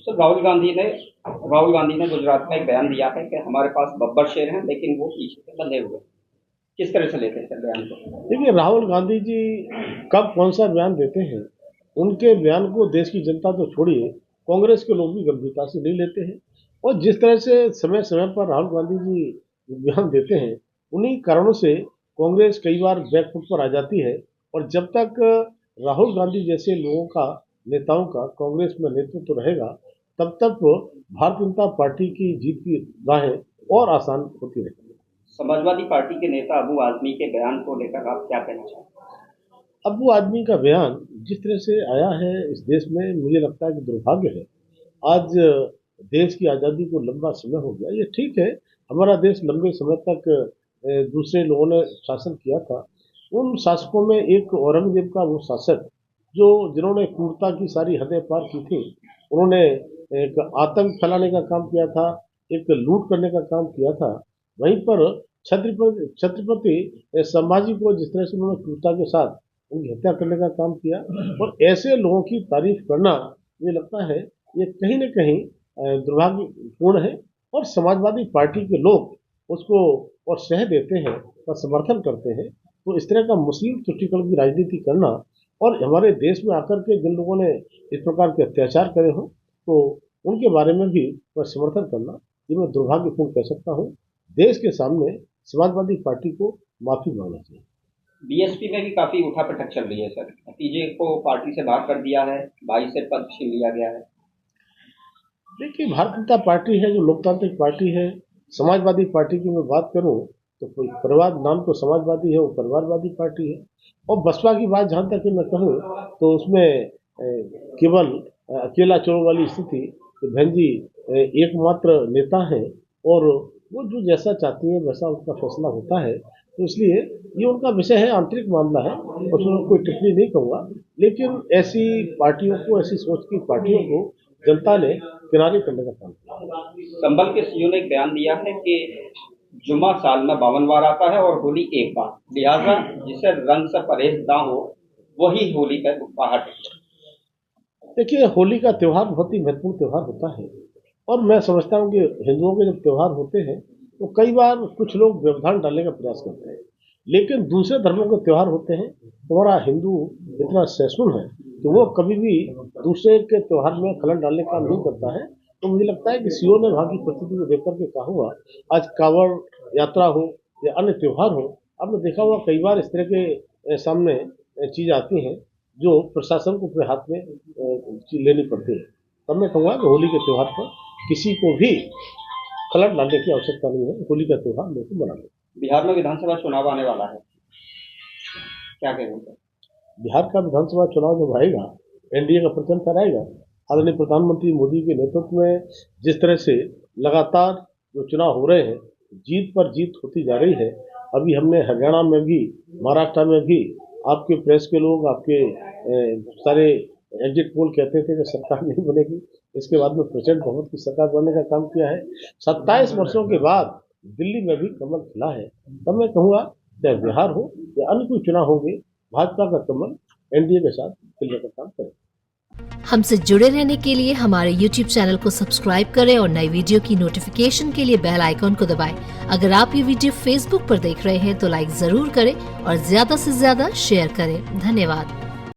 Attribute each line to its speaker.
Speaker 1: Sir Rahul Gandhi ने गुजरात में एक बयान दिया है कि हमारे पास बब्बर शेर हैं लेकिन वो पीछे से बंधे हुए हैं। किस तरह से लेते हैं सर बयान को?
Speaker 2: देखिए, राहुल गांधी जी कब कौन सा बयान देते हैं, उनके बयान को देश की जनता तो छोड़िए, कांग्रेस के लोग भी गंभीरता से नहीं लेते हैं। और जिस तरह से समय समय पर राहुल गांधी जी बयान देते हैं, उन्हीं कारणों से कांग्रेस कई बार बैकफुट पर आ जाती है। और जब तक राहुल गांधी जैसे लोगों का, नेताओं का कांग्रेस में नेतृत्व तो रहेगा, तब तक भारतीय जनता पार्टी की जीत की राहें और आसान होती रहेगी।
Speaker 1: समाजवादी पार्टी के नेता अबू आजमी के बयान को लेकर आप क्या कहना चाहते हैं?
Speaker 2: अबू आदमी का बयान जिस तरह से आया है इस देश में, मुझे लगता है कि दुर्भाग्य है। आज देश की आज़ादी को लंबा समय हो गया, ये ठीक है, हमारा देश लंबे समय तक दूसरे लोगों ने शासन किया था। उन शासकों में एक औरंगजेब का वो शासक जिन्होंने क्रूरता की सारी हदें पार की थी, उन्होंने एक आतंक फैलाने का काम किया था, एक लूट करने का काम किया था। वहीं पर छत्रपति संभाजी को जिस तरह से उन्होंने क्रूरता के साथ उनकी हत्या करने का काम किया, और ऐसे लोगों की तारीफ करना, मुझे लगता है ये कहीं न कहीं दुर्भाग्यपूर्ण है। और समाजवादी पार्टी के लोग उसको और सह देते हैं और समर्थन करते हैं। तो इस तरह का मुस्लिम तुष्टीकरण की राजनीति करना, और हमारे देश में आकर के जिन लोगों ने इस प्रकार के अत्याचार करे हों, तो उनके बारे में भी वह समर्थन करना, ये मैं दुर्भाग्यपूर्ण कह सकता हूँ। देश के सामने समाजवादी पार्टी को माफी मांगना चाहिए।
Speaker 1: बीएसपी में भी काफी उठापटक चल रही है सर, नतीजे को पार्टी से बाहर कर दिया है, 22 से पद छीन लिया गया है।
Speaker 2: देखिए, भारतीय जनता पार्टी है जो लोकतांत्रिक पार्टी है। समाजवादी पार्टी की मैं बात करूं तो कोई परिवार, नाम तो समाजवादी है, वो परिवारवादी पार्टी है। और बसपा की बात जहां तक मैं कहूं तो उसमें केवल अकेला चोरों वाली स्थिति, तो बहन जी एकमात्र नेता है, और वो जो जैसा चाहती है वैसा उनका फैसला होता है। तो इसलिए ये उनका विषय है, आंतरिक मामला है, उसमें कोई टिप्पणी नहीं कहूँगा। लेकिन ऐसी पार्टियों को, ऐसी सोच की पार्टियों को जनता ने किनारे करने का काम किया।
Speaker 1: संभल के सीईओ ने एक बयान दिया है कि जुमा साल में 52 बार आता है और होली एक बार, लिहाजा जिसे रंग से परहेज ना हो वही होली का बाहर।
Speaker 2: देखिए, होली का त्यौहार बहुत ही महत्वपूर्ण त्यौहार होता है, और मैं समझता हूँ कि हिंदुओं के जब त्यौहार होते हैं तो कई बार कुछ लोग व्यवधान डालने का प्रयास करते हैं, लेकिन दूसरे धर्मों के त्यौहार होते हैं तो हमारा हिंदू इतना सहिष्णु है कि वो कभी भी दूसरे के त्यौहार में खलल डालने का काम नहीं करता है। तो मुझे लगता है कि सीओ ने वहाँ की परिस्थिति को देख करके कहा हुआ, आज कांवड़ यात्रा हो या अन्य त्यौहार हो, आपने देखा हुआ कई बार इस तरह के सामने चीज़ आती हैं जो प्रशासन को अपने हाथ में लेनी पड़ती है। तब मैं कहूँगा कि होली के त्यौहार पर किसी को भी खलल डालने की आवश्यकता नहीं है, होली का त्यौहार लोग मना लें।
Speaker 1: बिहार में विधानसभा चुनाव आने वाला है, क्या कहेंगे?
Speaker 2: बिहार का विधानसभा चुनाव जब आएगा, एनडीए का प्रचंड फहराएगा। आदरणीय प्रधानमंत्री मोदी के नेतृत्व में जिस तरह से लगातार जो चुनाव हो रहे हैं, जीत पर जीत होती जा रही है। अभी हमने हरियाणा में भी, महाराष्ट्र में भी, आपके प्रेस के लोग, आपके सारे एग्जिट पोल कहते थे कि सरकार नहीं बनेगी। इसके बाद में प्रचंड बहुमत की सरकार बनने का काम किया है। 27 वर्षों के बाद दिल्ली में भी कमल खिला है। तब मैं कहूँगा, चाहे बिहार हो या अन्य कोई चुनाव होंगे, भाजपा का कमल एनडीए के साथ खिलने का काम करें।
Speaker 3: हमसे जुड़े रहने के लिए हमारे YouTube चैनल को सब्सक्राइब करें और नई वीडियो की नोटिफिकेशन के लिए बेल आइकॉन को दबाएं। अगर आप ये वीडियो Facebook पर देख रहे हैं तो लाइक जरूर करें और ज्यादा से ज्यादा शेयर करें। धन्यवाद।